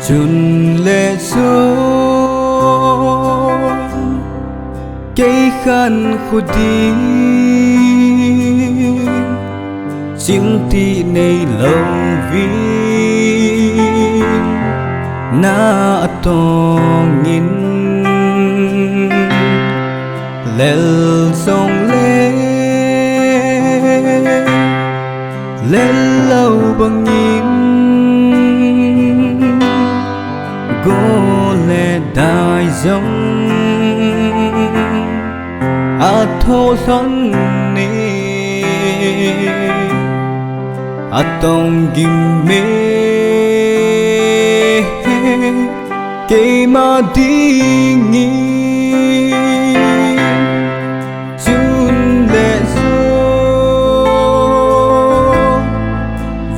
chun lệ xuống cây khăn khô đi chiếng tị này lâu vì na to nghìn lel sông lê lên lâu bằng nhìn gô lệ đại giống thô thân nê tông kim mê cây mà đi nghi chun lệ số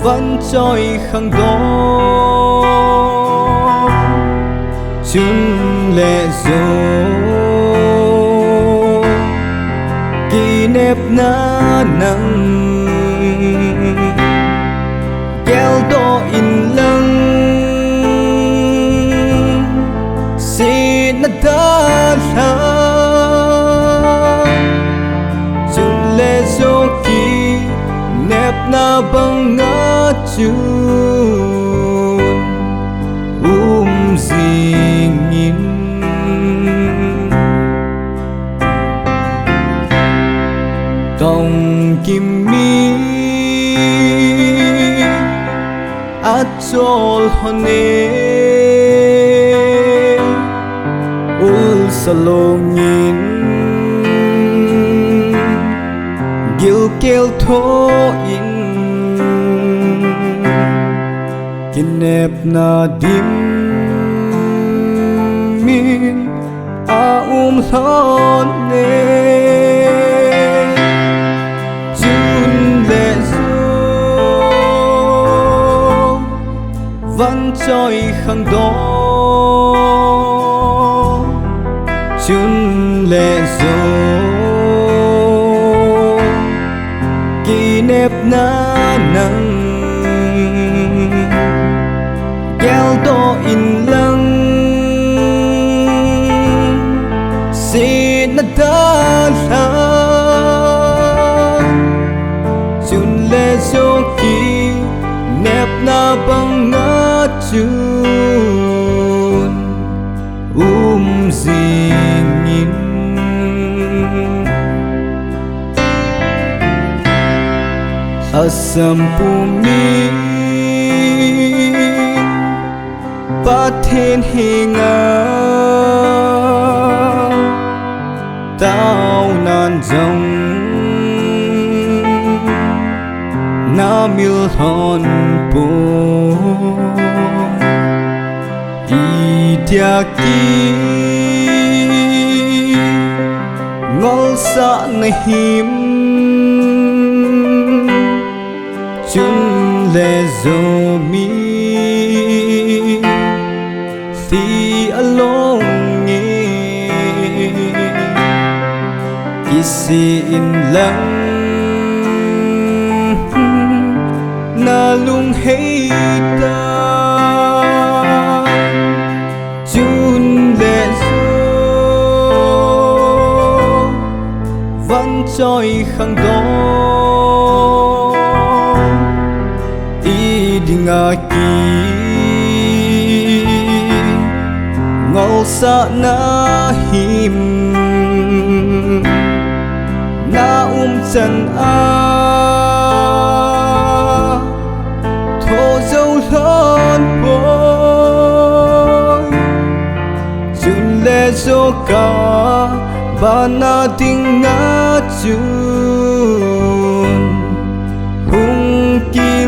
vẫn trôi khăng đó chun lệ số kỷ nếp na nắng kéo to in lăng xin nó ta là chun lệ số kỷ nếp na bằng ngã chun gì nhìn tông kim mi chol hone ul salongin gil kel tho in kinep na dim min thon ne chun lệ vẫn trôi khăng đó chun lệ dô kỷ nếp na nắng kéo to in lăng xin nó ta là chun lệ dô kỷ nếp na bằng ngã chun gì nhìn asam pumi pathen hinga tao nan dòng na mil thon po idyaki ngol sa na him chun lệ zo mi thi along nghe kisi in lang na lung hay ta chun lệ số vẫn trôi khăng đó y đi ngã kỳ ngol sa na him na chân a thô dâu lớn bôi chun lệ dô cả và na tiếng ngã chun hung kỳ